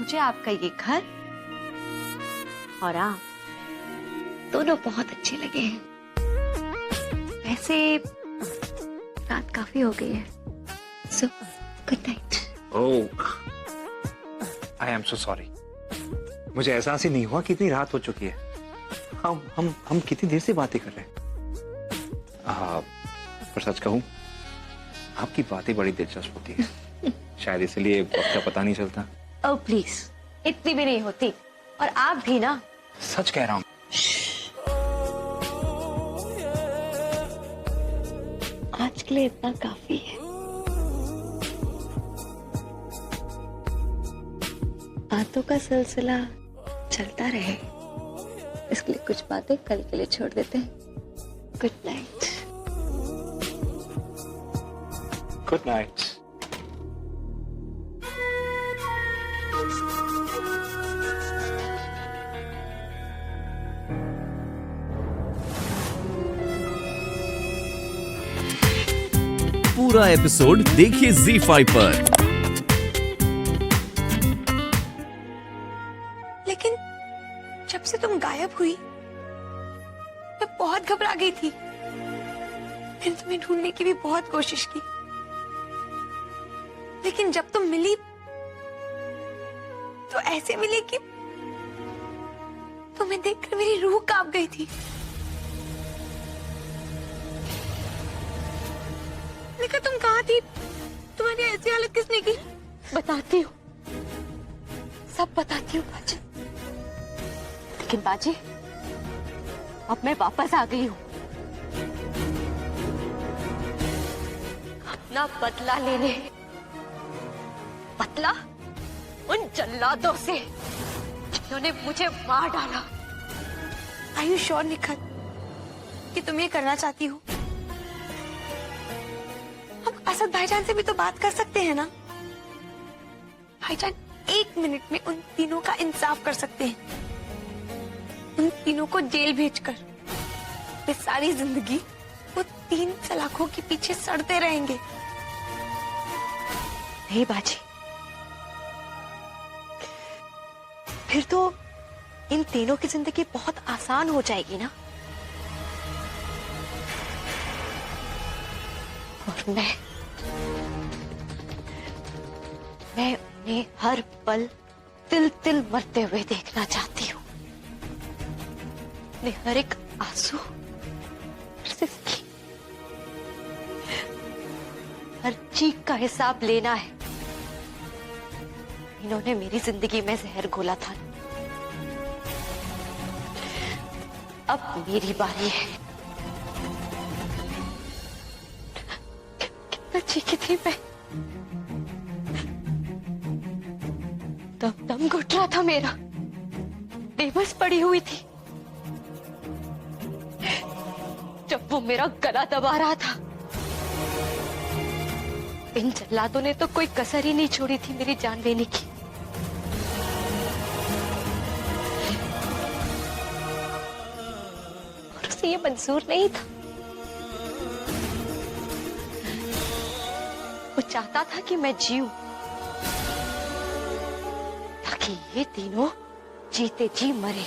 मुझे आपका ये घर और आप दोनों बहुत अच्छे लगे हैं। वैसे रात काफी हो गई है, so good night. Oh, I am so sorry. मुझे एहसास ही नहीं हुआ कि इतनी रात हो चुकी है। हम कितनी देर से बातें कर रहे हैं। पर सच कहूं, आपकी बातें बड़ी दिलचस्प होती है। शायद इसलिए वक्त का पता नहीं चलता। ओह प्लीज, इतनी भी नहीं होती। और आप भी ना। सच कह रहा हूं। आज के लिए इतना काफी है। बातों का सिलसिला चलता रहे, इसके लिए कुछ बातें कल के लिए छोड़ देते हैं। Good night. Good night. पूरा एपिसोड देखिए ZEE5 पर। लेकिन जब से तुम गायब हुई मैं बहुत घबरा गई थी। मैंने तुम्हें ढूंढने की भी बहुत कोशिश की, लेकिन जब तुम मिली तो ऐसे मिली कि तुम्हें देखकर मेरी रूह कांप गई थी। लेकिन तुम कहाँ थी? तुम्हारी ऐसी हालत किसने की? बताती हूँ, सब बताती हूँ बाजी। लेकिन बाजी, अब मैं वापस आ गई हूँ अपना बदला लेने। बदला उन जल्लादों से जिन्होंने मुझे मार डाला। Are you sure निखत कि तुम ये करना चाहती हो? हम असद भाईजान से भी तो बात कर सकते हैं ना। भाईजान 1 मिनट में उन तीनों का इंसाफ कर सकते हैं। उन तीनों को जेल भेजकर वे सारी जिंदगी वो 3 सलाखों के पीछे सड़ते रहेंगे। नहीं बाजी, फिर तो इन तीनों की जिंदगी बहुत आसान हो जाएगी ना। और मैं उन्हें हर पल तिल तिल मरते हुए देखना चाहती हूँ। हर एक आंसू, सिसकी, हर चीख का हिसाब लेना है। इन्होंने मेरी जिंदगी में जहर घोला था, अब मेरी बारी है। कितना चीखी थी मैं, दम घुट रहा था मेरा, बेबस पड़ी हुई थी जब वो मेरा गला दबा रहा था। इन जल्लादों ने तो कोई कसर ही नहीं छोड़ी थी मेरी जान लेने की। और उसे ये मंजूर नहीं था। वो चाहता था कि मैं जीऊं, ताकि ये तीनों जीते जी मरे।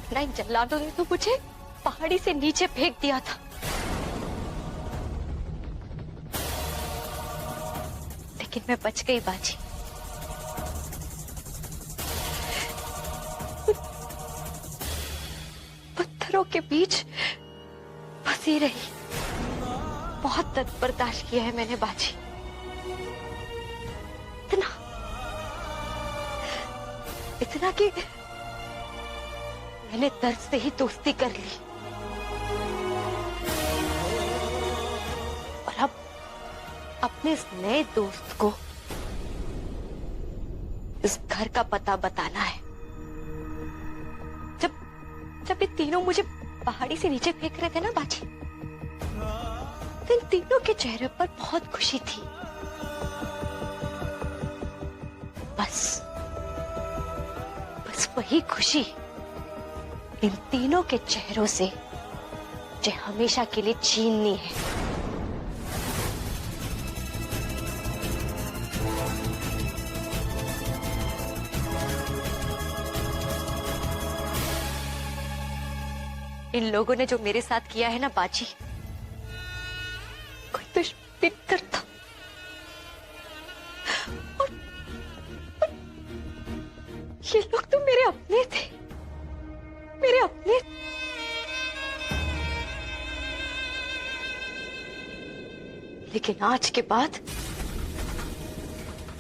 वरना इन जल्लादों ने तो मुझे पहाड़ी से नीचे फेंक दिया था। लेकिन मैं बच गई बाजी। पत्थरों के बीच फंसी रही। बहुत दर्द बर्दाश्त किया है मैंने बाजी, इतना कि मैंने दर्द से ही दोस्ती कर ली। और अब अपने इस नए दोस्त को इस घर का पता बताना है। जब ये तीनों मुझे पहाड़ी से नीचे फेंक रहे थे ना बाजी, तो इन तीनों के चेहरे पर बहुत खुशी थी। बस वही खुशी इन तीनों के चेहरों से मुझे हमेशा के लिए छीननी है। इन लोगों ने जो मेरे साथ किया है ना बाजी, कोई दुश्मन नहीं करता। और ये लोग तो मेरे अपने थे, मेरे अपने। लेकिन आज के बाद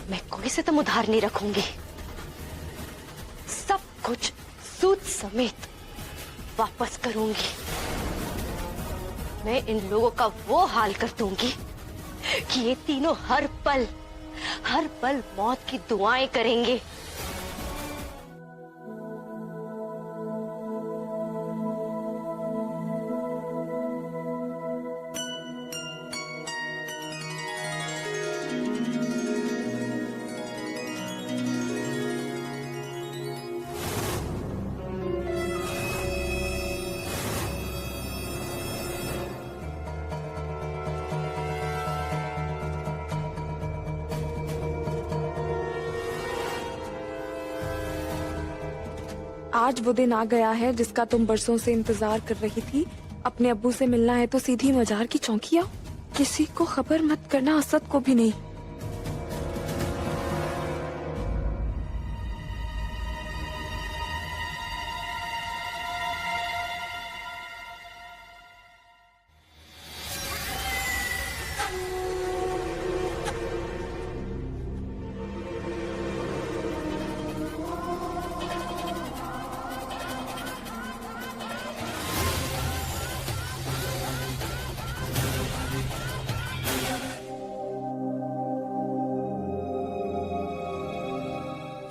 मैं कोई से तुम उधार नहीं रखूंगी। सब कुछ सूद समेत वापस करूंगी। मैं इन लोगों का वो हाल कर दूंगी कि ये तीनों हर पल मौत की दुआएं करेंगे। आज वो दिन आ गया है जिसका तुम बरसों से इंतजार कर रही थी। अपने अब्बू से मिलना है तो सीधी मजार की चौकी आओ। किसी को खबर मत करना, असद को भी नहीं।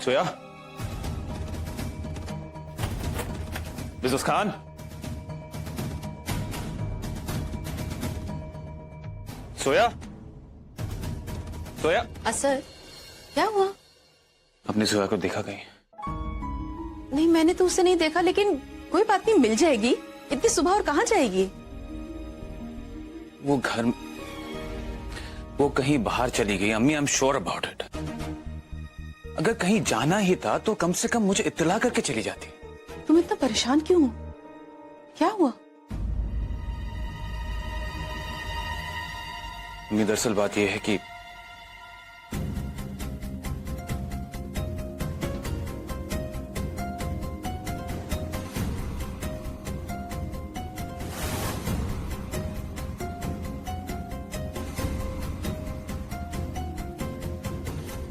सोया, बिजनेस खान, सोया, सोया। असद, क्या हुआ? अपनी सोया को देखा कहीं? नहीं, मैंने तो उसे नहीं देखा, लेकिन कोई बात नहीं, मिल जाएगी। इतनी सुबह और कहाँ जाएगी? वो कहीं बाहर चली गई अम्मी, I am sure about it. अगर कहीं जाना ही था तो कम से कम मुझे इत्तला करके चली जाती। तुम इतना परेशान क्यों हो? क्या हुआ? अम्मी, दरअसल बात यह है कि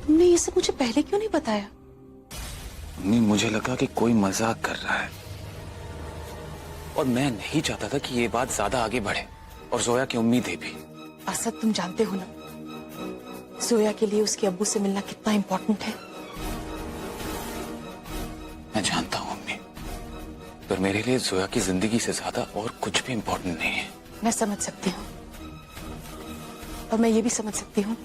तुमने ये सब मुझे पहले क्यों नहीं बताया? अम्मी, मुझे लगा कि कोई मजाक कर रहा है और मैं नहीं चाहता था कि ये बात ज्यादा आगे बढ़े और जोया की उम्मीदें भी। असद, तुम जानते हो ना, जोया के लिए उसके अब्बू से मिलना कितना इम्पोर्टेंट है। मैं जानता हूँ अम्मी, पर मेरे लिए जोया की जिंदगी से ज्यादा और कुछ भी इम्पोर्टेंट नहीं है। मैं समझ सकती हूँ, और मैं ये भी समझ सकती हूँ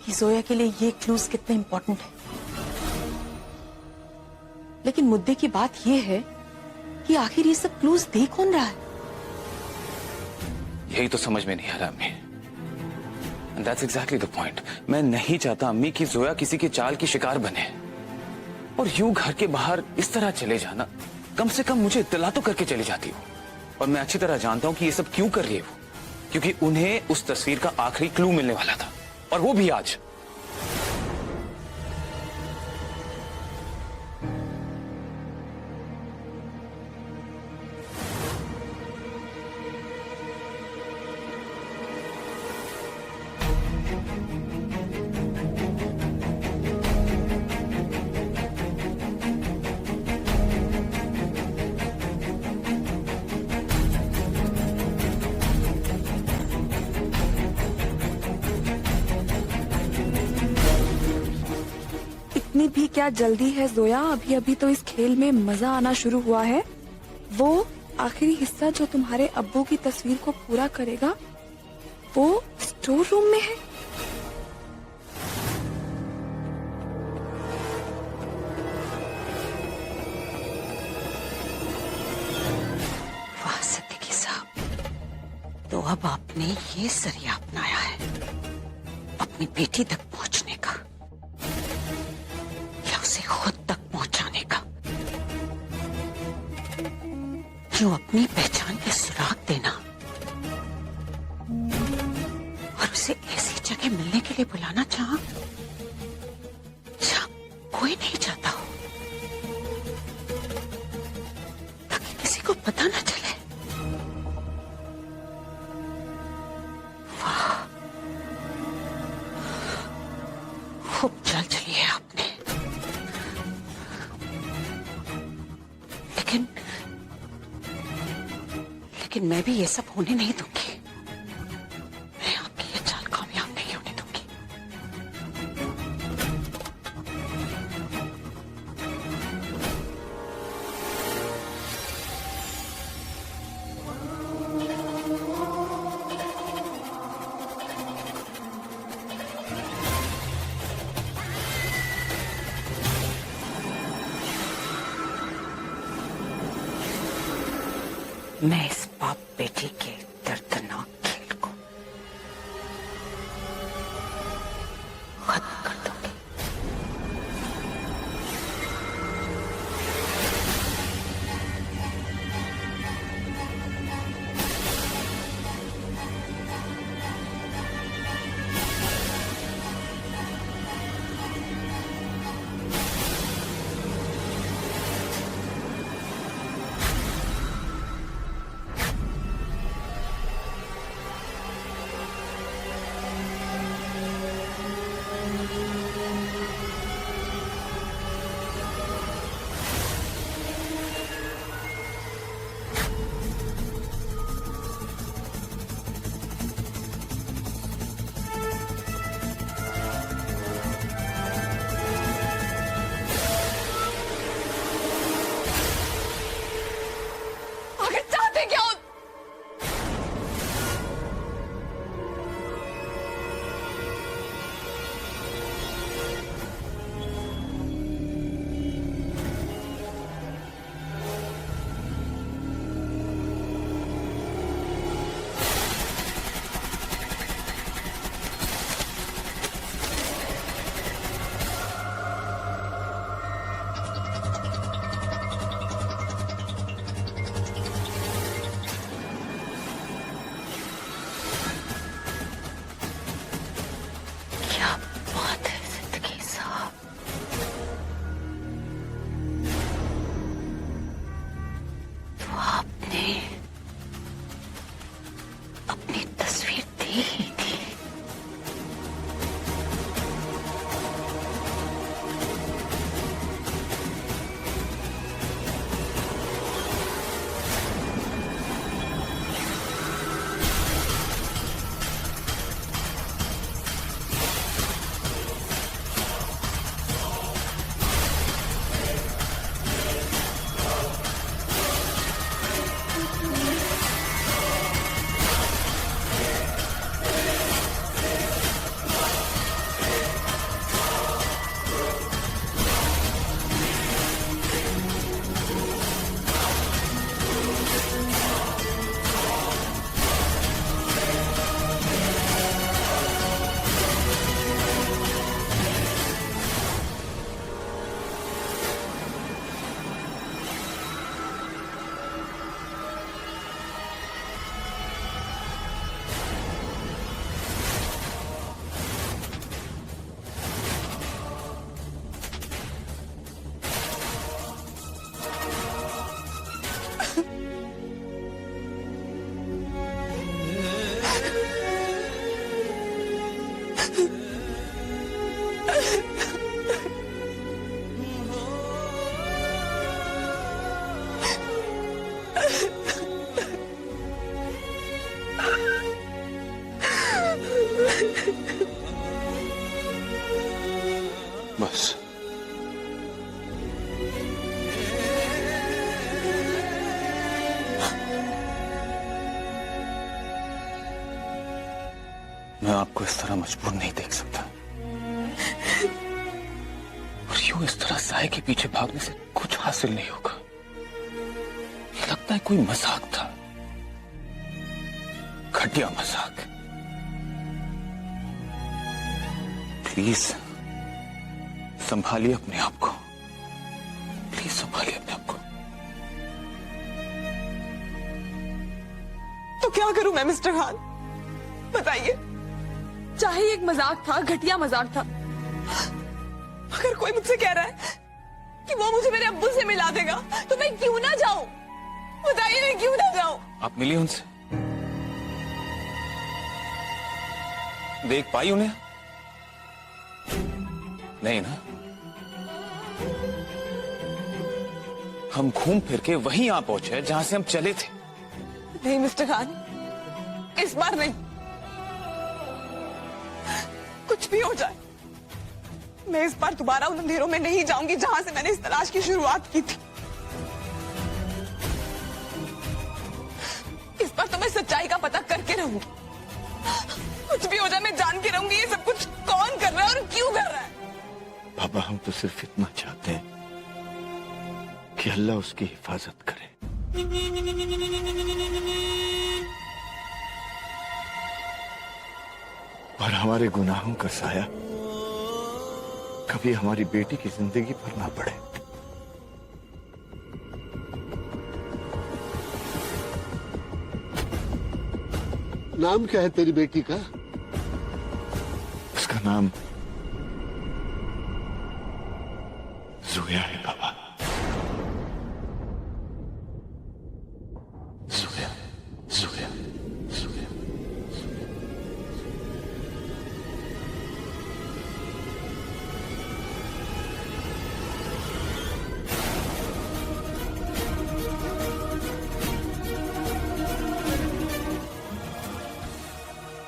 कि जोया के लिए ये क्लूज कितने इम्पोर्टेंट है। लेकिन मुद्दे की बात यह है कि आखिर ये सब क्लूज दे कौन रहा है? यही तो समझ में नहीं आ रहा अम्मी। And that's exactly the point. मैं नहीं चाहता अम्मी कि जोया किसी के चाल की शिकार बने, और यूं घर के बाहर इस तरह चले जाना, कम से कम मुझे इत्तला तो करके चली जाती हो। और मैं अच्छी तरह जानता हूं कि ये सब क्यों कर रही है वो, क्योंकि उन्हें उस तस्वीर का आखिरी क्लू मिलने वाला था, और वो भी आज। इतनी भी क्या जल्दी है जोया? अभी अभी तो इस खेल में मजा आना शुरू हुआ है। वो आखिरी हिस्सा जो तुम्हारे अब्बू की तस्वीर को पूरा करेगा, वो स्टोर रूम में है। वाह सिद्दीकी साहब, तो अब आपने ये जरिया अपनाया है अपनी बेटी तक पहुंचने का, या उसे खुद तक पहुंचाने का। क्यों अपनी पहचान के सुराग देना और उसे ऐसी जगह मिलने के लिए बुलाना जहां कोई नहीं चाहता हो, ताकि किसी को पता ना चले। वाह, खूब चाल चली है आपने। लेकिन मैं भी ये सब होने नहीं दूंगी। मैं आपकी ये चाल कामयाब नहीं होने दूंगी। मैं इस बाप बेटी के दर्दनाक खेल को खत्म कर दूंगी। अपनी तस्वीर दी ही थी। बस मैं आपको इस तरह मजबूर नहीं देख सकता, और यूं इस तरह साए के पीछे भागने से कुछ हासिल नहीं होगा। लगता है कोई मजाक था, घटिया मजाक। प्लीज संभालिए अपने आप को, प्लीज संभालिए अपने आप को। तो क्या करूं मैं मिस्टर खान, बताइए। चाहे एक मजाक था, घटिया मजाक था, अगर कोई मुझसे कह रहा है कि वो मुझे मेरे अब्बू से मिला देगा तो मैं क्यों ना जाऊं? बताइए, मैं क्यों ना जाऊं? आप मिली उनसे? देख पाई उन्हें? नहीं ना? हम घूम फिर के वहीं आ पहुंचे जहां से हम चले थे। नहीं मिस्टर खान, इस बार नहीं। कुछ भी हो जाए, मैं इस बार दोबारा उन अंधेरों में नहीं जाऊंगी जहां से मैंने इस तलाश की शुरुआत की थी। इस बार तो मैं सच्चाई का पता करके रहूंगी। कुछ भी हो जाए, मैं जान के रहूंगी ये सब कुछ कौन कर रहा है और क्यों कर रहा है। बाबा, हम तो सिर्फ इतना चाहते हैं कि अल्लाह उसकी हिफाजत करे। और हमारे गुनाहों का साया कभी हमारी बेटी की जिंदगी पर ना पड़े। नाम क्या है तेरी बेटी का? उसका नाम जोया है बाबा। जोया, जोया, जोया।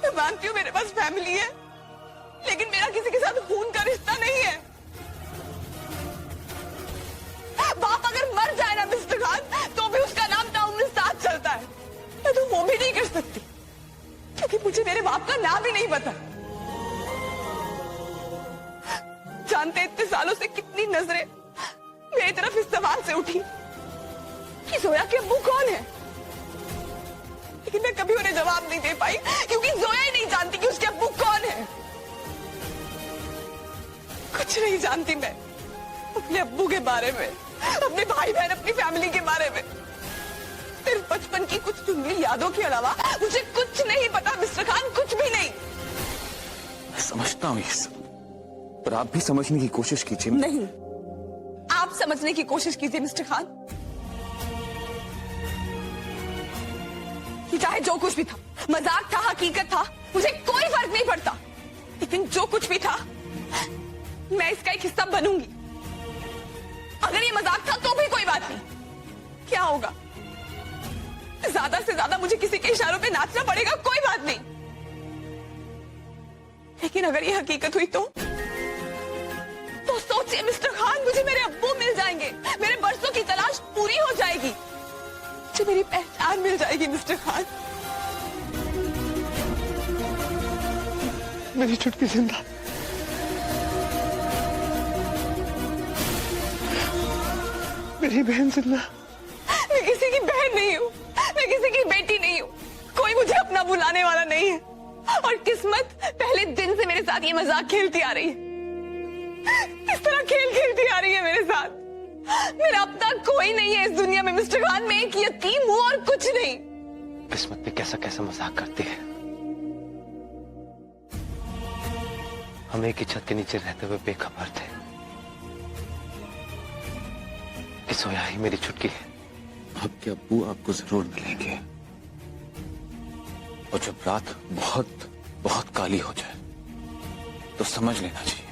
मैं मानती हूँ मेरे पास फैमिली है, लेकिन मेरा किसी के साथ खून का रिश्ता नहीं है। बाप अगर मर जाए ना मिस्टर खान, तो भी उसका नाम ताउम्र साथ चलता है। मैं तो वो भी नहीं कर सकती, क्योंकि मुझे मेरे बाप का नाम ही नहीं पता। जानते इतने सालों से कितनी नजरें मेरी तरफ इस सवाल से उठी कि जोया के अब्बू कौन है, लेकिन मैं कभी उन्हें जवाब नहीं दे पाई, क्योंकि जोया ही नहीं जानती कि उसके अब्बू कौन है। कुछ नहीं जानती मैं अपने अब्बू के बारे में, अपने भाई बहन, अपनी फैमिली के बारे में। सिर्फ बचपन की कुछ धुंधली यादों के अलावा मुझे कुछ नहीं पता मिस्टर खान, कुछ भी नहीं। मैं समझता हूँ ये सब, पर आप भी समझने की कोशिश कीजिए। नहीं, आप समझने की कोशिश कीजिए मिस्टर खान। कि चाहे जो कुछ भी था, मजाक था, हकीकत था, मुझे कोई फर्क नहीं पड़ता। लेकिन जो कुछ भी था, मैं इसका एक हिस्सा बनूंगी। अगर ये मजाक था तो भी कोई बात नहीं। क्या होगा? ज्यादा से ज्यादा मुझे किसी के इशारों पे नाचना पड़ेगा, कोई बात नहीं। लेकिन अगर ये हकीकत हुई तो सोचिए मिस्टर खान, मुझे मेरे अब्बू मिल जाएंगे, मेरे बरसों की तलाश पूरी हो जाएगी, मुझे मेरी पहचान मिल जाएगी मिस्टर खान। मेरी छुटकी जिंदा, मेरी बहन जिंदा। मैं किसी की बहन नहीं हूँ, मैं किसी की बेटी नहीं हूँ, कोई मुझे अपना बुलाने वाला नहीं है। और किस्मत पहले दिन से मेरे साथ ये मजाक खेलती आ रही है, इस तरह खेल खेलती आ रही है मेरे साथ। मेरा अपना कोई नहीं है इस दुनिया में मिस्टर खान, मैं एक यतीम हूँ और कुछ नहीं। किस्मत पे कैसा कैसा मजाक करती है। हम एक ही छत के नीचे रहते हुए बेखबर थे कि सोया ही मेरी छुटकी है। आपके अब्बू आपको जरूर मिलेंगे, और जब रात बहुत बहुत काली हो जाए तो समझ लेना चाहिए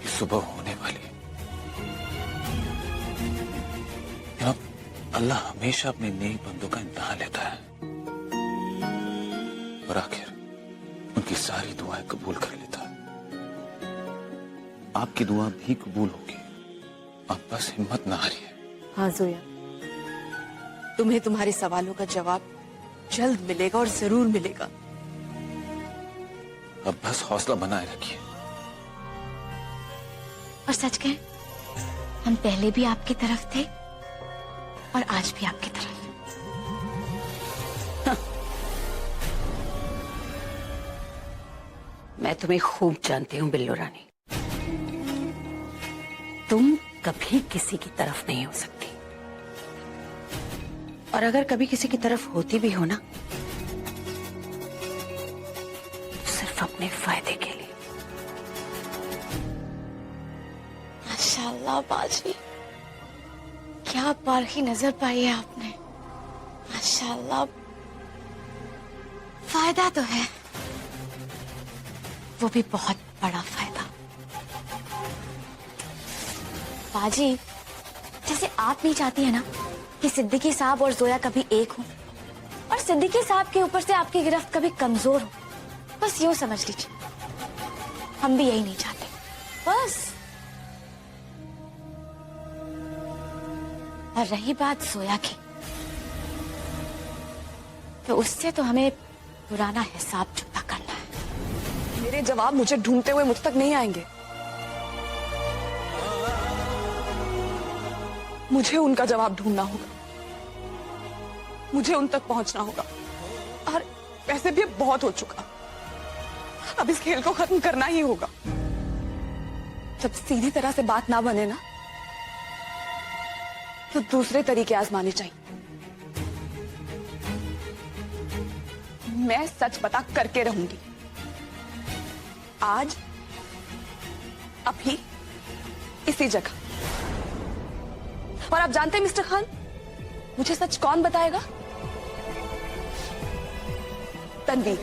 कि सुबह होने वाली है। अल्लाह हमेशा अपने नेक बंदों का इम्तिहान लेता है, और आखिर उनकी सारी दुआएं कबूल कर लेता है। आपकी दुआ भी कबूल होगी, आप बस हिम्मत ना हारिए। हाँ जोया, तुम्हें तुम्हारे सवालों का जवाब जल्द मिलेगा और जरूर मिलेगा। अब बस हौसला बनाए रखिए। और सच कहें, हम पहले भी आपकी तरफ थे और आज भी आपकी तरफ। मैं तुम्हें खूब जानती हूँ बिल्लो रानी, तुम कभी किसी की तरफ नहीं हो सकती। और अगर कभी किसी की तरफ होती भी हो ना, तो सिर्फ अपने फायदे के लिए। माशाल्लाह बाजी, क्या पारखी नजर पाई है आपने। माशाल्लाह, फायदा तो है, वो भी बहुत बड़ा फायदा। बाजी, जैसे आप नहीं चाहती है ना कि सिद्दीकी साहब और जोया कभी एक हो, और सिद्दीकी साहब के ऊपर से आपकी गिरफ्त कभी कमजोर हो, बस यूं समझ लीजिए, हम भी यही नहीं चाहते। बस। और रही बात जोया की, तो उससे तो हमें पुराना हिसाब चुकता करना है। मेरे जवाब मुझे ढूंढते हुए मुझ तक नहीं आएंगे। मुझे उनका जवाब ढूंढना होगा, मुझे उन तक पहुंचना होगा। और वैसे भी बहुत हो चुका, अब इस खेल को खत्म करना ही होगा। जब सीधी तरह से बात ना बने ना, तो दूसरे तरीके आजमाने चाहिए। मैं सच पता करके रहूंगी, आज, अभी, इसी जगह। और आप जानते हैं मिस्टर खान, मुझे सच कौन बताएगा? तनवीर।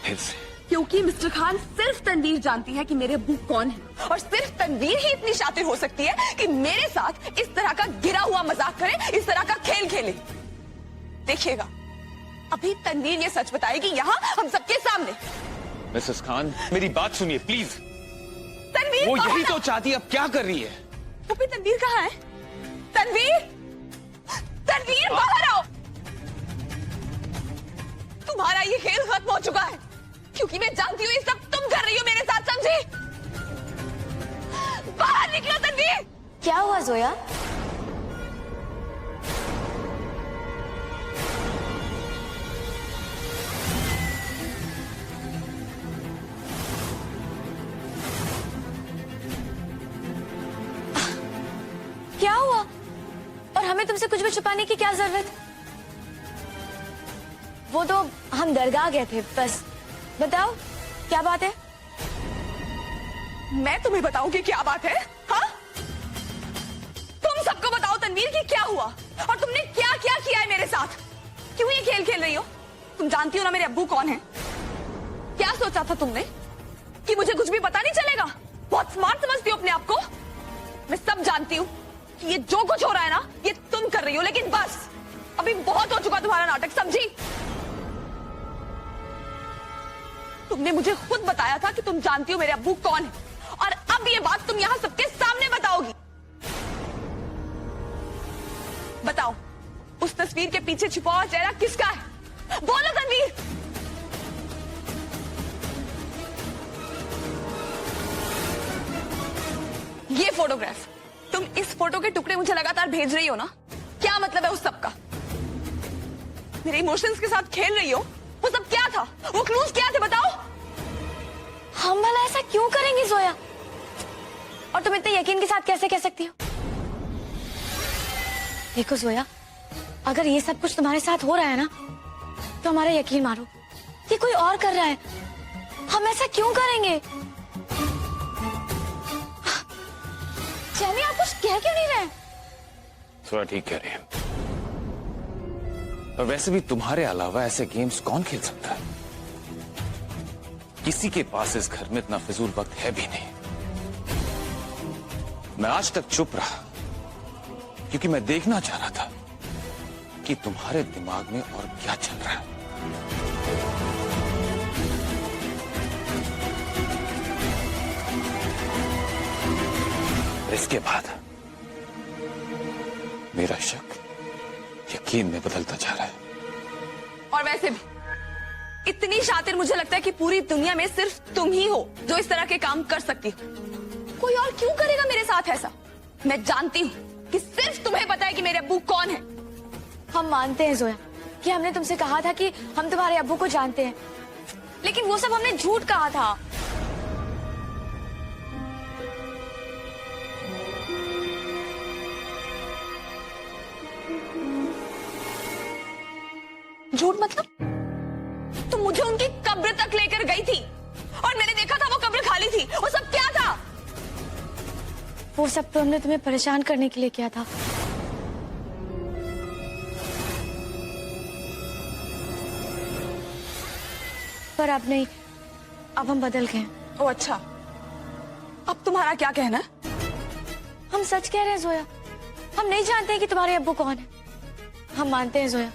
फिर से क्योंकि मिस्टर खान, सिर्फ तनवीर जानती है कि मेरे अब्बू कौन है, और सिर्फ तनवीर ही इतनी शातिर हो सकती है कि मेरे साथ इस तरह का गिरा हुआ मजाक करे, इस तरह का खेल खेले। देखिएगा, अभी तनवीर ये सच बताएगी यहाँ हम सबके सामने। मिसेस खान, मेरी बात सुनिए प्लीज। तनवीर, वो यही तो चाहती है, अब क्या कर रही है? वो भी तनवीर कहाँ है? तनवीर, तनवीर बाहर आओ। तुम्हारा ये खेल खत्म हो चुका है, क्योंकि मैं जानती हूँ ये सब तुम कर रही हो मेरे साथ, समझी? बाहर निकलो तनवीर। क्या हुआ जोया? क्या हुआ? और हमें तुमसे कुछ भी छुपाने की क्या जरूरत? वो तो हम दरगाह गए थे, बस। बताओ क्या बात है? मैं तुम्हें बताऊं कि क्या बात है? हाँ, तुम सबको बताओ तनवीर कि क्या हुआ और तुमने क्या क्या किया है मेरे साथ। क्यों ये खेल खेल रही हो? तुम जानती हो ना मेरे अब्बू कौन है। क्या सोचा था तुमने कि मुझे कुछ भी पता नहीं चलेगा? बहुत स्मार्ट समझती हो अपने आप को। मैं सब जानती हूँ कि ये जो कुछ हो रहा है ना, ये तुम कर रही हो, लेकिन बस अभी बहुत हो चुका तुम्हारा नाटक, समझी? तुमने मुझे खुद बताया था कि तुम जानती हो मेरे अब्बू कौन है, और अब ये बात तुम यहां सबके सामने बताओगी। बताओ, उस तस्वीर के पीछे छुपा हुआ चेहरा किसका है? बोलो तनवीर। ये फोटोग्राफ, तुम इस फोटो के टुकड़े मुझे लगातार भेज रही हो ना, क्या मतलब है उस सब का? मेरे इमोशंस के साथ खेल रही हो? वो सब क्या था? वो क्लूज क्या थे, बताओ। हम भला ऐसा क्यों करेंगे जोया? और तुम इतने यकीन के साथ कैसे कह सकती हो? देखो जोया, अगर ये सब कुछ तुम्हारे साथ हो रहा है ना, तो हमारा यकीन मारो, ये कोई और कर रहा है। हम ऐसा क्यों करेंगे? चैनी, आप कुछ कह क्यों नहीं रहे? थोड़ा ठीक कह रही है। और वैसे भी तुम्हारे अलावा ऐसे गेम्स कौन खेल सकता है? किसी के पास इस घर में इतना फिजूल वक्त है भी नहीं। मैं आज तक चुप रहा क्योंकि मैं देखना चाह रहा था कि तुम्हारे दिमाग में और क्या चल रहा है। इसके बाद मेरा शक यकीन में बदलता जा रहा है। और वैसे भी इतनी शातिर मुझे लगता है कि पूरी दुनिया में सिर्फ तुम ही हो जो इस तरह के काम कर सकती हो। कोई और क्यों करेगा मेरे साथ ऐसा? मैं जानती हूँ कि सिर्फ तुम्हें पता है कि मेरे अब्बू कौन है। हम मानते हैं जोया कि हमने तुमसे कहा था कि हम तुम्हारे अब्बू को जानते हैं, लेकिन वो सब हमने झूठ कहा था। झूठ मतलब? तुम मुझे उनकी कब्र तक लेकर गई थी और मैंने देखा था वो कब्र खाली थी। वो सब क्या था? वो सब तो हमने तुम्हें परेशान करने के लिए किया था। पर अब नहीं, अब हम बदल गए। ओ अच्छा, अब तुम्हारा क्या कहना है? हम सच कह रहे हैं जोया, हम नहीं जानते हैं कि तुम्हारे अब्बू कौन है। हम मानते हैं जोया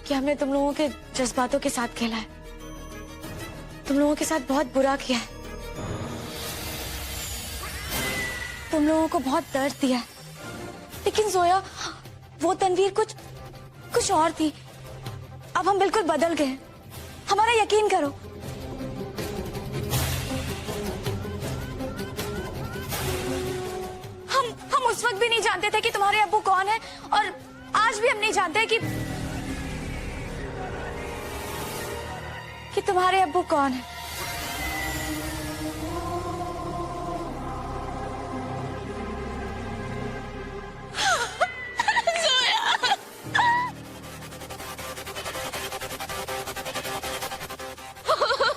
कि हमने तुम लोगों के जज्बातों के साथ खेला है, तुम लोगों के साथ बहुत बुरा किया है, तुम लोगों को बहुत दर्द दिया है। लेकिन जोया, वो तनवीर कुछ और थी। अब हम बिल्कुल बदल गए हैं, हमारा यकीन करो। हम उस वक्त भी नहीं जानते थे कि तुम्हारे अब्बू कौन है, और आज भी हम नहीं जानते कि तुम्हारे अब्बू कौन है।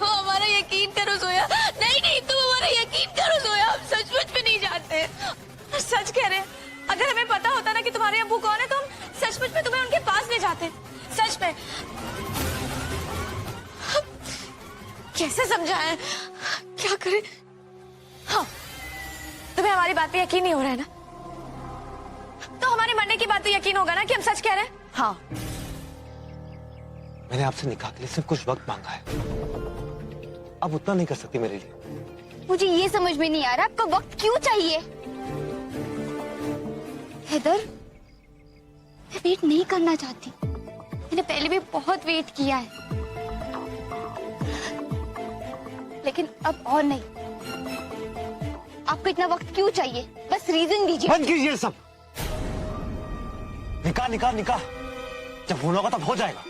हमारा यकीन करो जोया। नहीं, तुम हमारा यकीन करो जोया, हम सचमुच में नहीं जानते। सच कह रहे हैं, अगर हमें पता होता ना कि तुम्हारे अब्बू कौन है तो हम सचमुच में तुम्हें उनके पास ले जाते। सच में। कैसे समझाएं, क्या करें? हाँ, तुम्हें हमारी बात पे यकीन नहीं हो रहा है ना? तो हमारे मरने की बात पे यकीन होगा ना कि हम सच कह रहे हैं? हाँ। मैंने आपसे निकाह के लिए सिर्फ कुछ वक्त मांगा है, अब उतना नहीं कर सकती मेरे लिए। मुझे ये समझ में नहीं आ रहा आपका वक्त क्यों चाहिए। हैदर, मैं वेट नहीं करना चाहती, मैंने पहले भी बहुत वेट किया है, लेकिन अब और नहीं। आपको इतना वक्त क्यों चाहिए? बस रीजन दीजिए। बंद कीजिए सब। निकाह निकाह निकाह, जब होना होगा तब हो जाएगा।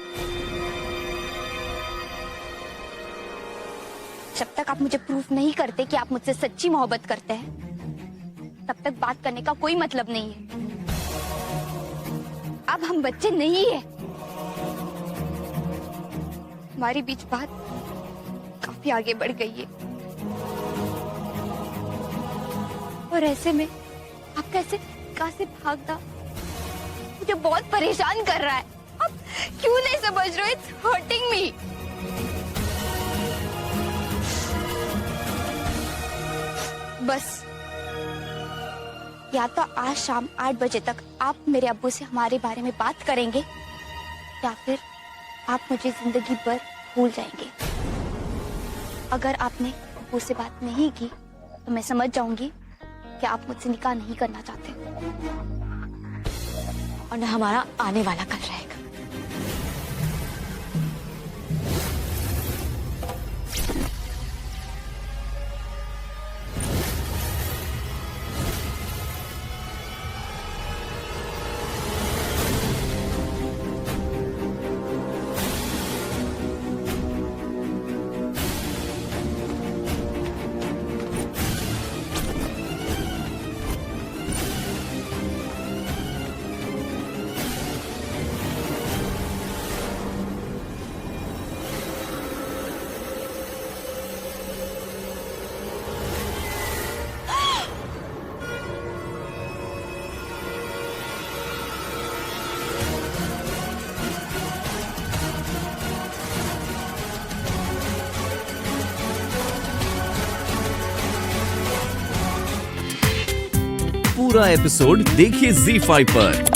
जब तक आप मुझे प्रूफ नहीं करते कि आप मुझसे सच्ची मोहब्बत करते हैं, तब तक बात करने का कोई मतलब नहीं है। अब हम बच्चे नहीं है, हमारे बीच बात काफी आगे बढ़ गई है, और ऐसे में आप कैसे कहां से भागना मुझे बहुत परेशान कर रहा है। आप क्यों नहीं समझ रहे? It's hurting me. बस या तो आज शाम 8 बजे तक आप मेरे अब्बू से हमारे बारे में बात करेंगे, या फिर आप मुझे जिंदगी भर भूल जाएंगे। अगर आपने अब्बू से बात नहीं की तो मैं समझ जाऊंगी कि आप मुझसे निकाह नहीं करना चाहते, और न हमारा आने वाला कल रहेगा। पूरा एपिसोड देखिए ZEE5 पर।